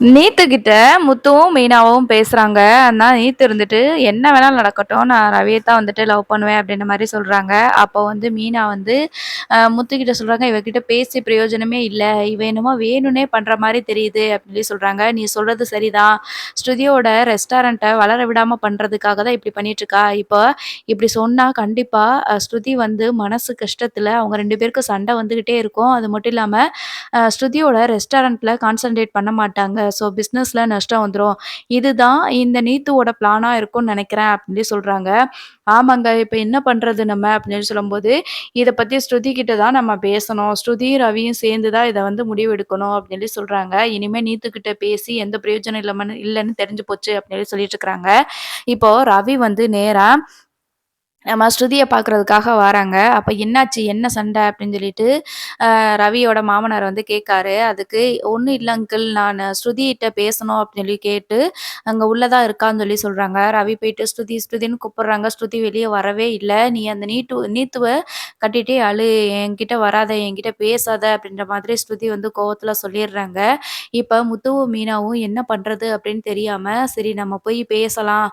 நீத்துக்கிட்ட முத்துவும், மீனாவும் பேசுறாங்க. ஆனா நீத்து இருந்துட்டு, "என்ன வேணாலும் நடக்கட்டும். நான் ரவிய தான் வந்துட்டு லவ் பண்ணுவேன்." அப்படின்ற மாரி சொல்றாங்க. அப்போ வந்து மீனா வந்து முத்துக்கிட்ட சொல்றாங்க, "இவகிட்ட பேசி பிரயோஜனமே இல்ல. இவ என்னமோ வேணும்னே பண்ற மாரி தெரியுது." அப்படின்னு சொல்லி சொல்றாங்க. "நீ சொல்றது சரிதான். ஸ்ருதியோட ரெஸ்டாரண்ட்ட வளர விடாம பண்றதுக்காக தான் இப்படி பண்ணிட்டுருக்கா. இப்போ இப்படி சொன்னா கண்டிப்பா ஸ்ருதி வந்து மனசு கஷ்டத்துல அவங்க 2 பேருக்கும் சண்டை வந்துகிட்டே இருக்கும். அது மட்டும் இல்லாம ஸ்ருதியோட ரெஸ்டாரண்ட்ல கான்சன்ட்ரேட் பண்ண மாட்டாங்க. ஸோ பிசினஸ்ல நஷ்டம் வந்துரும். இதுதான் இந்த நீத்துவோட பிளானா இருக்கும்னு நெனைக்கிறேன் அப்படின்னு சொல்றாங்க. ஆமாங்க. இப்ப என்ன பண்றது நம்ம அப்படின்னு சொல்லும்போது, இத பத்தி ஸ்ருதி கிட்ட தான் நம்ம பேசணும். ஸ்ருதியும், ரவியும் சேர்ந்து தான் இத வந்து முடிவு எடுக்கணும் அப்படின்னு சொல்றாங்க. இனிமே நீத்து கிட்ட பேசி எந்த பிரயோஜனம் இல்லன்னு தெரிஞ்சு போச்சு அப்படின்னு சொல்லிட்டு இருக்காங்க. இப்போ ரவி வந்து நேரா நம்ம ஸ்ருதிய பார்க்குறதுக்காக வராங்க. அப்ப என்னாச்சு? என்ன சண்டை? அப்படின்னு சொல்லிட்டு ரவியோட மாமனார் வந்து கேட்காரு. அதுக்கு "ஒண்ணும் இல்ல அங்கிள். நானு ஸ்ருதிட்ட பேசணும்" அப்படின்னு சொல்லி கேட்டு, அங்க உள்ள தான் இருக்கான்னு சொல்லி சொல்றாங்க. ரவி போயிட்டு ஸ்ருதி ஸ்ருதின்னு கூப்பிடுறாங்க. ஸ்ருதி வெளிய வரவே இல்ல. "நீ அந்த நீத்துவ கட்டிட்டே அழு. என்கிட்ட வராத, என்கிட்ட பேசாத" அப்படின்ற மாதிரி ஸ்ருதி வந்து கோவத்துல சொல்லிடுறாங்க. இப்ப முத்துவும், மீனாவும் என்ன பண்றது அப்படின்னு தெரியாம, சரி நம்ம போய் பேசலாம்.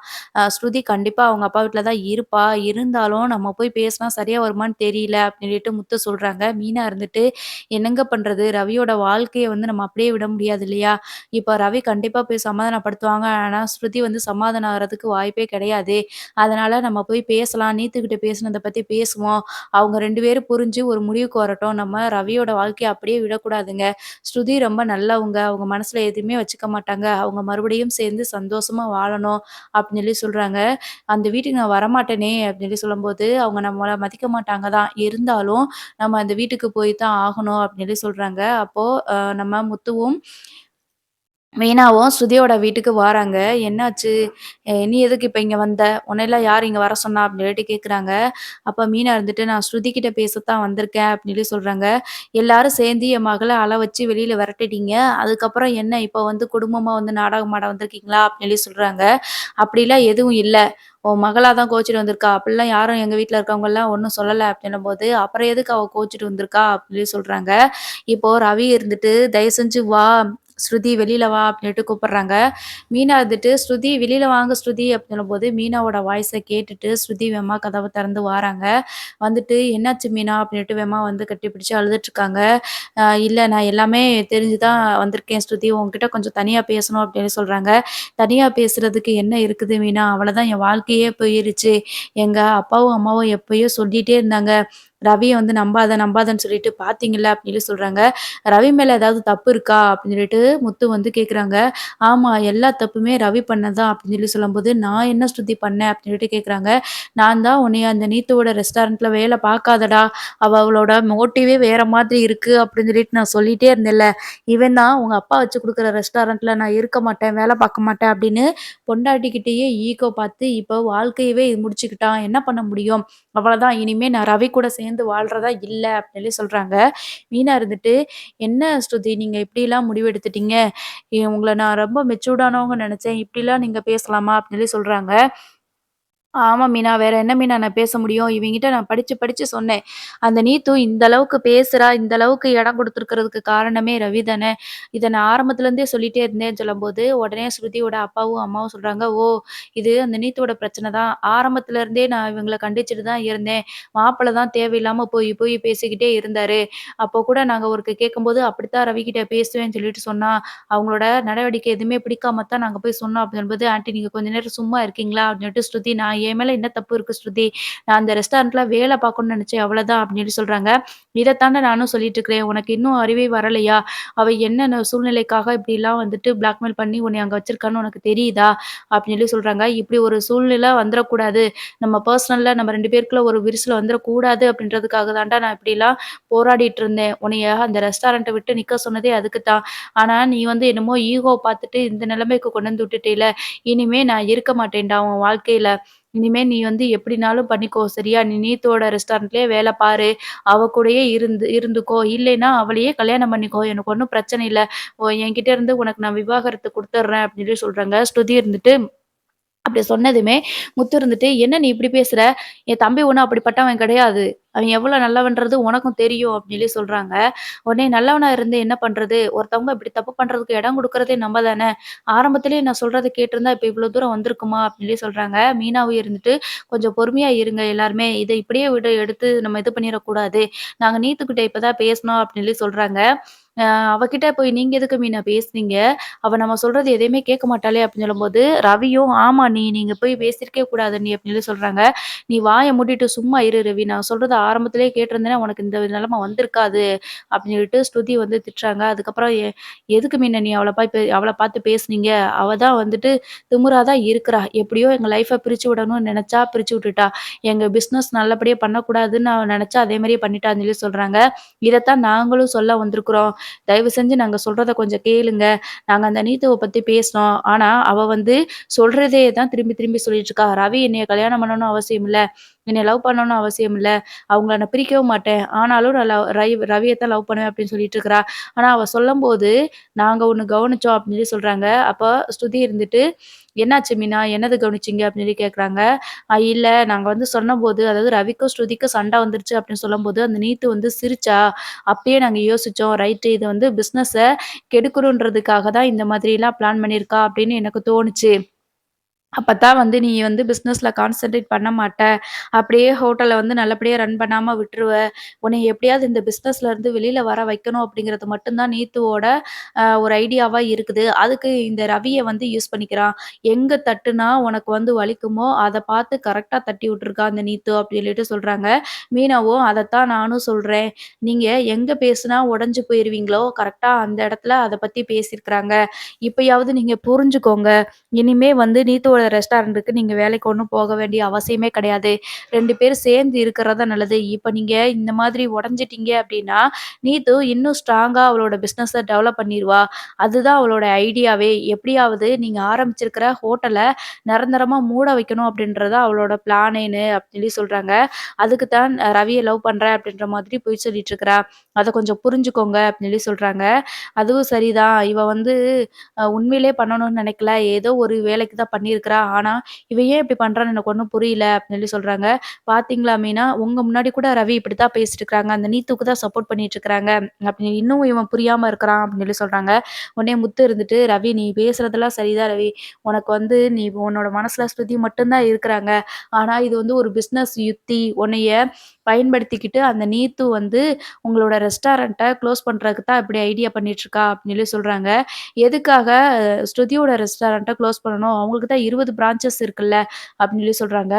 ஸ்ருதி கண்டிப்பா அவங்க அப்பா வீட்ல தான் இருப்பா. இருந்தாலும் நம்ம போய் பேசினா சரியா வருமான்னு தெரியல அப்படின்னு சொல்லிட்டு முத்து சொல்றாங்க. மீனா இருந்துட்டு, என்னங்க பண்றது? ரவியோட வாழ்க்கைய வந்து நம்ம அப்படியே விட முடியாது இல்லையா? இப்ப ரவி கண்டிப்பா போய் சமாதானப்படுத்துவாங்க. ஆனா ஸ்ருதி வந்து சமாதானம் ஆகுறதுக்கு வாய்ப்பே கிடையாதே. அதனால நம்ம போய் பேசலாம். நீத்துக்கிட்ட பேசினத பத்தி பேசுவோம். அவங்க 2 பேரும் புரிஞ்சு ஒரு முடிவுக்கு வரட்டும். நம்ம ரவியோட வாழ்க்கைய அப்படியே விடக்கூடாதுங்க. ஸ்ருதி ரொம்ப நல்லவங்க. அவங்க மனசுல எதுவுமே வச்சுக்க மாட்டாங்க. அவங்க மறுபடியும் சேர்ந்து சந்தோஷமா வாழணும் அப்படின்னு சொல்லி சொல்றாங்க. "அந்த வீட்டுக்கு நான் வரமாட்டேனே" அப்படின்னு சொல்லி சொல்லும்போது, அவங்க நம்மள மதிக்க மாட்டாங்க தான். இருந்தாலும் நம்ம அந்த வீட்டுக்கு போய் தான் ஆகணும் அப்படின்னு சொல்லி சொல்றாங்க. அப்போ நம்ம முத்துவும் மீனாவும் ஸ்ருதியோட வீட்டுக்கு வாராங்க. "என்னாச்சு? நீ எதுக்கு இப்ப இங்க வந்த? உன்னையெல்லாம் யார் இங்க வர சொன்னா?" அப்படின்னு சொல்லிட்டு கேட்குறாங்க. அப்ப மீனா இருந்துட்டு, "நான் ஸ்ருதி கிட்ட பேசத்தான் வந்திருக்கேன்" அப்படின்னு சொல்லி சொல்றாங்க. "எல்லாரும் சேர்ந்து என் மகள அழ வச்சு வெளியில விரட்டிட்டீங்க. அதுக்கப்புறம் என்ன இப்ப வந்து குடும்பமா வந்து நாடகம் ஆட வந்திருக்கீங்களா?" அப்படின்னு சொல்லி சொல்றாங்க. "அப்படிலாம் எதுவும் இல்ல. உன் மகளா தான் கோச்சிட்டு வந்திருக்கா. அப்படிலாம் யாரும் எங்க வீட்ல இருக்கவங்கலாம் ஒண்ணும் சொல்லல" அப்படின்னும்போது, "அப்புறம் எதுக்கு அவ கோச்சிட்டு வந்திருக்கா?" அப்படின்னு சொல்லி சொல்றாங்க. இப்போ ரவி இருந்துட்டு, "தயவு செஞ்சு வா. ஸ்ருதி வெளியில வா" அப்படின்ட்டு கூப்பிடுறாங்க. மீனா இருந்துட்டு, "ஸ்ருதி வெளியில வாங்க ஸ்ருதி" அப்படின்னு சொல்லும்போது, மீனாவோட வாய்ஸ கேட்டுட்டு ஸ்ருதி வேகமா கதவ திறந்து வாராங்க. வந்துட்டு, "என்னாச்சு மீனா?" அப்படின்ட்டு வேகமா வந்து கட்டிப்பிடிச்சு அழுதுட்டுருக்காங்க. இல்ல நான் எல்லாமே தெரிஞ்சு தான் வந்திருக்கேன் ஸ்ருதி. உன்கிட்ட கொஞ்சம் தனியா பேசணும்" அப்படின்னு சொல்றாங்க. "தனியா பேசுறதுக்கு என்ன இருக்குது மீனா? அவ்வளதான் என் வாழ்க்கையே போயிருச்சு. எங்க அப்பாவும், அம்மாவும் எப்பயோ சொல்லிட்டே இருந்தாங்க. ரவிய வந்து நம்பாத, நம்பாதன்னு சொல்லிட்டு பார்த்தீங்கல்ல" அப்படின்னு சொல்லி சொல்றாங்க. "ரவி மேல ஏதாவது தப்பு இருக்கா?" அப்படின்னு சொல்லிட்டு முத்து வந்து கேட்குறாங்க. "ஆமா, எல்லா தப்புமே ரவி பண்ணது தான்" அப்படின்னு சொல்லி சொல்லும்போது, "நான் என்ன ஸ்ருதி பண்ணேன்?" அப்படின்னு சொல்லிட்டு கேட்குறாங்க. "நான் தான் உன்னைய அந்த நீத்துவோட ரெஸ்டாரண்ட்ல வேல பார்க்காதடா. அவளோட மோட்டிவே வேற மாதிரி இருக்கு" அப்படின்னு சொல்லிட்டு நான் சொல்லிட்டே இருந்தேன்ல. "இவன் தான் உங்க அப்பா வச்சு குடுக்குற ரெஸ்டாரண்ட்ல நான் இருக்க மாட்டேன், வேல பார்க்க மாட்டேன்" அப்படின்னு பொண்டாட்டிகிட்டயே ஈகோ பார்த்து இப்போ வாழ்க்கையவே முடிச்சுக்கிட்டான். என்ன பண்ண முடியும்? அவ்வளதான். இனிமே நான் ரவி கூட சேர்ந்து வாழ்றதா இல்ல அப்படின்னு சொல்லி சொல்றாங்க. மீனா இருந்துட்டு, "என்ன ஸ்ருதி நீங்க இப்படிலாம் முடிவு எடுத்துட்டீங்க? உங்கள நான் ரொம்ப மெச்சூர்டானவங்கன்னு நெனச்சேன். இப்படிலாம் நீங்க பேசலாமா?" அப்படின்னு சொல்லி சொல்றாங்க. ஆமா மீனா. வேற என்ன மீனா நான் பேச முடியும்? இவங்கிட்ட நான் படிச்சு, படிச்சு சொன்னேன். அந்த நீத்து இந்த அளவுக்கு பேசுறா, இந்த அளவுக்கு இடம் குடுத்துருக்கிறதுக்கு காரணமே ரவி தானே! இத நான் ஆரம்பத்துலேருந்தே சொல்லிட்டே இருந்தேன்னு சொல்லும்போது, உடனே ஸ்ருதியோட அப்பாவும், அம்மாவும் சொல்றாங்க, "ஓ! இது அந்த நீத்துவோட பிரச்சனை தான். ஆரம்பத்துலேருந்தே நான் இவங்கள கண்டிச்சுட்டு தான் இருந்தேன். மாப்பிள தான் தேவையில்லாம போய், போய் பேசிக்கிட்டே இருந்தாரு. அப்போ கூட நாங்க ஒருக்க கேட்கும்போது, அப்படித்தான் ரவிக்கிட்ட பேசுவேன்னு சொல்லிட்டு சொன்னா. அவங்களோட நடவடிக்கை எதுவுமே பிடிக்காம தான் நாங்க போய் சொன்னோம்" அப்படின்னு சொல்லும்போது, "ஆன்டி நீங்க கொஞ்ச நேரம் சும்மா இருக்கீங்களா?" அப்படின்னு சொல்லிட்டு ஸ்ருதி, "நான் என் மேல என்ன தப்பு இருக்கு ஸ்ருதி? நான் அந்த ரெஸ்டாரண்ட்ல வேல பார்க்கணும்னு நெனச்சேன் அவ்வளதான்" அப்படின்னு சொல்றாங்க. "இதத்தாண்டா நானும் சொல்லிட்டு இருக்கிறேன். உனக்கு இன்னும் அறிவே வரலையா? அவ என்னென்ன சூழ்நிலைக்காக இப்படிலாம் வந்துட்டு பிளாக்மெயில் பண்ணி உன்னைய அங்க வச்சிருக்கான்னு உனக்கு தெரியுதா?" அப்படின்னு சொல்றாங்க. "இப்படி ஒரு சூழ்நிலை வந்துரக்கூடாது. நம்ம பெர்சனல்ல நம்ம 2 பேருக்குள்ள ஒரு விரிசல் வந்துரக்கூடாது அப்படின்றதுக்காக தான்டா நான் இப்படிலாம் போராடிட்டு இருந்தேன். உன்னைய அந்த ரெஸ்டாரண்ட்ட விட்டு நிக்க சொன்னதே அதுக்கு தான். ஆனா நீ வந்து என்னமோ ஈகோ பார்த்துட்டு இந்த நிலைமைக்கு கொண்டு வந்து விட்டுட்டேல்ல. இனிமே நான் இருக்க மாட்டேன்டா உன் வாழ்க்கையில. இனிமே நீ வந்து எப்படினாலும் பண்ணிக்கோ சரியா? நீ நீத்தோட ரெஸ்டாரண்ட்லயே வேல பாரு. அவ கூடயே இருந்துக்கோ. இல்லைன்னா அவளையே கல்யாணம் பண்ணிக்கோ. எனக்கு ஒண்ணும் பிரச்சனை இல்ல. என்கிட்ட இருந்து உனக்கு நான் விவாகரத்து குடுத்துர்றேன்" அப்படின்னு சொல்லி சொல்றாங்க. ஸ்ருதி இருந்துட்டு அப்படி சொன்னதுமே, முத்து இருந்துட்டு, "என்ன நீ இப்படி பேசுற? என் தம்பி ஒண்ணும் அப்படிப்பட்டவன் கிடையாது. அவன் எவ்வளோ நல்லவன்றது உனக்கும் தெரியும்." அப்படின்னு சொல்லி சொல்றாங்க. உடனே நல்லவனா இருந்து என்ன பண்றது? ஒருத்தவங்க இப்படி தப்பு பண்றதுக்கு இடம் குடுக்குறதே நம்ம தானே! ஆரம்பத்திலேயே நான் சொல்றத கேட்டிருந்தா, இப்ப இவ்வளோ தூரம் வந்திருக்குமா? அப்படின்னு சொல்லி சொல்றாங்க. மீனாவும் இருந்துட்டு, "கொஞ்சம் பொறுமையா இருங்க எல்லாருமே. இத இப்படியே எடுத்து நம்ம இது பண்ணிறக்கூடாது. நாங்க நீத்துக்கிட்ட இப்ப தான் பேசினோம்." அப்படின்னு சொல்லி சொல்றாங்க. அ "அவகிட்ட போய் நீங்க எதுக்கு மீனா பேசுனீங்க? அவ நம்ம சொல்றது எதையுமே கேட்க மாட்டாளே!" அப்படின்னு சொல்லும்போது, ரவியும், "ஆமா நீங்க போய் பேசியிருக்கவே கூடாது அண்ணி" அப்படின்னு சொல்லி சொல்றாங்க. "நீ வாய மூடிட்டு சும்மா இரு ரவி. நான் சொல்றத ஆரம்பத்திலேயே கேட்டிருந்தேன்னா, உனக்கு இந்த நிலைமை வந்திருக்காது." அப்படின்னு சொல்லிட்டு ஸ்ருதி வந்து திட்டுறாங்க. அதுக்கப்புறம் "எதுக்கு மீனா நீ அவள பார்த்து பேசுனீங்க? அவ தான் வந்துட்டு திமிரா தான் இருக்கிறா. எப்படியோ எங்க லைஃப்ப பிரிச்சு விடணும்னு நெனச்சா பிரிச்சு விட்டுட்டா. எங்க பிசினஸ் நல்லபடியா பண்ணக்கூடாதுன்னு அவ நெனச்சா, அதே மாரியே பண்ணிட்டான்னு" சொல்லி சொல்றாங்க. "இதத்தான் நாங்களும் சொல்ல வந்திருக்கிறோம். தயவு செஞ்சு நாங்க சொல்றத கொஞ்சம் கேளுங்க. நாங்க அந்த நீத்துவ பத்தி பேசினோம். ஆனா, அவ வந்து சொல்றதே தான் திரும்பி திரும்பி சொல்லிட்டு இருக்கா. ரவி என்னைய கல்யாணம் பண்ணணும்னு அவசியம் இல்ல. என்னைய லவ் பண்ணணும்னு அவசியம் இல்ல. அவங்கள நான் பிரிக்கவும் மாட்டேன். ஆனாலும் நான் ரவிய தான் லவ் பண்ணுவேன் அப்படின்னு சொல்லிட்டு இருக்கிறா. ஆனா, அவ சொல்லம்போது நாங்க ஒண்ணு கவனிச்சோம் அப்படின்னு சொல்லி சொல்றாங்க. அப்ப ஸ்ருதி இருந்துட்டு, "என்னாச்சு மீனா? என்னது கவனிச்சீங்க?" அப்படின்னு சொல்லி கேட்கறாங்க. இல்ல நாங்க வந்து சொன்னம்போது, அதாவது ரவிக்கும், ஸ்ருதிக்கும் சண்டை வந்துருச்சு அப்படின்னு சொல்லும்போது, அந்த நீத்து வந்து சிரிச்சா. அப்பயே நாங்க யோசிச்சோம். ரைட்டு இது வந்து பிசினஸ கெடுக்கணுன்றதுக்காக தான் இந்த மாதிரிலாம் பிளான் பண்ணியிருக்கா அப்படின்னு எனக்கு தோணுச்சு. அப்பத்தான் வந்து நீ வந்து பிசினஸ்ல கான்சன்ட்ரேட் பண்ண மாட்ட. அப்படியே ஹோட்டல வந்து நல்லபடியா ரன் பண்ணாம விட்டுருவ. உன்னைய எப்படியாவது இந்த பிசினஸ்ல இருந்து வெளியில வர வைக்கணும் அப்படிங்கிறது மட்டும் தான் நீத்துவோட ஒரு ஐடியாவா இருக்குது. அதுக்கு இந்த ரவிய வந்து யூஸ் பண்ணிக்கிறான். எங்க தட்டுனா உனக்கு வந்து வலிக்குமோ, அத பார்த்து கரெக்ட்டா தட்டி விட்டுருக்கா அந்த நீத்து அப்படி சொல்லிட்டு சொல்றாங்க. மீனாவும் அதத்தான் நானும் சொல்றேன். நீங்க எங்க பேசுனா உடைஞ்சு போயிருவீங்களோ, கரெக்ட்டா அந்த இடத்துல அத பத்தி பேசியிருக்கிறாங்க. இப்பயாவது நீங்க புரிஞ்சுக்கோங்க. இனிமே வந்து நீத்துவோட ரெஸ்டாரண்ட்டுக்கு நீங்க வேலைக்கு ஒண்ணும் போக வேண்டிய அவசியமே கிடையாது. 2 பேரும் சேர்ந்து இருக்கிறது தான் நல்லது. இப்ப நீங்க இந்த மாதிரி உடைஞ்சிட்டீங்க அப்டின்னா, நீத்து இன்னும் ஸ்ட்ராங்கா அவளோட பிசினஸ டெவலப் பண்ணிருவா. அதுதான் அவளோட ஐடியாவே. எப்படியாவது நீங்க ஆரம்பிச்சிருக்கிற ஹோட்டல நிரந்தரமா மூட வைக்கணும் அப்டின்றது தான் அவளோட பிளானேன்னு அப்டின்னு சொல்லி சொல்றாங்க. அதுக்கு தான் ரவிய லவ் பண்றேன் அப்டின்ற மாதிரி பொய் சொல்லிட்டு இருக்கிறா. அத கொஞ்சம் புரிஞ்சுக்கோங்க அப்டின்னு சொல்லி சொல்றாங்க. அதுவும் சரிதான். இவ வந்து உண்மையிலேயே பண்ணணும்னு நினைக்கல. ஏதோ ஒரு வேலைக்கு தான் பண்ணியிருக்கிறா. ஆனா, இவ ஏன் இப்படி பண்றான்னு எனக்கு ஒண்ணும் புரியல அப்படின்னு சொல்லி சொல்றாங்க. பார்த்தீங்களா மீனா, உங்க முன்னாடி கூட ரவி இப்படித்தான் பேசிட்டு இருக்காங்க. அந்த நீத்துக்கு தான் சப்போர்ட் பண்ணிட்டு இருக்காங்க. அப்படி இன்னும் இவன் புரியாம இருக்கிறான் அப்படின்னு சொல்லி சொல்றாங்க. உடனே முத்து இருந்துட்டு, "ரவி நீ பேசுறதெல்லாம் சரிதான் ரவி. உனக்கு வந்து நீ உன்னோட மனசுல ஸ்ருதி மட்டும் தான் இருக்கிறாங்க. ஆனா இது வந்து ஒரு பிசினஸ் யுக்தி. உன்னைய பயன்படுத்திக்கிட்டு அந்த நீத்து வந்து உங்களோட ரெஸ்டாரண்ட்ட க்ளோஸ் பண்றதுக்கு தான் இப்படி ஐடியா பண்ணிட்டு இருக்கா" அப்படின்னு சொல்லி சொல்றாங்க. எதுக்காக ஸ்ருதியோட ரெஸ்டாரண்ட்ட க்ளோஸ் பண்ணணும்? அவங்களுக்கு தான் 20 பிரான்ச்சஸ் இருக்குல்ல, அப்படின்னு சொல்லி சொல்றாங்க.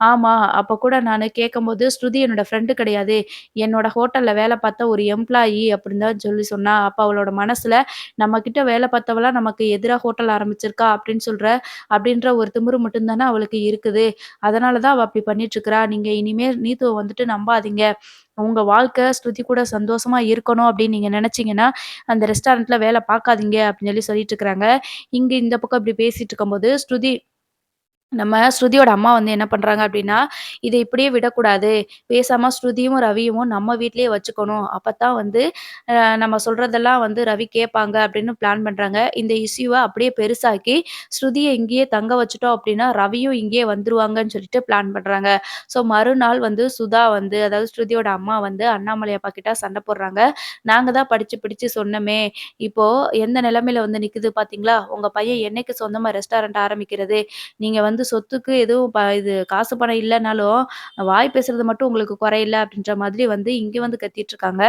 ஆமா, அப்ப கூட நானு கேட்கும்போது, ஸ்ருதி என்னோட ஃப்ரெண்ட் கிடையாது. என்னோட ஹோட்டல்ல வேலை பார்த்த ஒரு எம்ப்ளாயி அப்படின்னு தான் சொல்லி சொன்னா. அப்ப அவளோட மனசுல நம்ம கிட்ட வேலை பார்த்தவளா நமக்கு எதிரா ஹோட்டல் ஆரம்பிச்சிருக்கா அப்படின்ற ஒரு திமிரு மட்டும் தானே அவளுக்கு இருக்குது. அதனால தான் அவ அப்படி பண்ணிட்டு இருக்கிறா. நீங்க இனிமே நீத்துவ வந்துட்டு நம்பாதீங்க. உங்க வாழ்க்கை ஸ்ருதி கூட சந்தோஷமா இருக்கணும் அப்படின்னு நீங்க நினைச்சீங்கன்னா, அந்த ரெஸ்டாரண்ட்ல வேலை பார்க்காதீங்க அப்படின்னு சொல்லிட்டு இருக்கிறாங்க. இங்க இந்த பக்கம் இப்படி பேசிட்டு இருக்கும்போது, ஸ்ருதியோட அம்மா வந்து என்ன பண்றாங்க அப்படின்னா, "இத இப்படியே விடக்கூடாது. பேசாம ஸ்ருதியும், ரவியும் நம்ம வீட்லயே வச்சுக்கணும். அப்பத்தான் வந்து நம்ம சொல்றதெல்லாம் வந்து ரவி கேட்பாங்க." அப்படின்னு பிளான் பண்றாங்க. இந்த இஷ்யூவ அப்படியே பெருசாக்கி, ஸ்ருதிய இங்கேயே தங்க வச்சுட்டோம் அப்படின்னா, ரவியும் இங்கேயே வந்துருவாங்கன்னு சொல்லிட்டு பிளான் பண்றாங்க. ஸோ மறுநாள் வந்து சுதா வந்து, அதாவது ஸ்ருதியோட அம்மா வந்து அண்ணாமலை அப்பா கிட்ட சண்டை போடுறாங்க. "நாங்க தான் படிச்சு பிடிச்சு சொன்னோமே, இப்போ எந்த நிலைமையில வந்து நிக்குது பார்த்தீங்களா? உங்க பையன் என்னைக்கு சொந்தமா ரெஸ்டாரண்ட் ஆரம்பிக்கிறது? நீங்க வந்து சொத்துக்கு எதுவும் இது காசு பணம் இல்லனாலும், வாய் பேசுறது மட்டும் உங்களுக்கு குறையில்ல அப்படின்ற மாதிரி வந்து இங்க வந்து கத்திட்டு இருக்காங்க.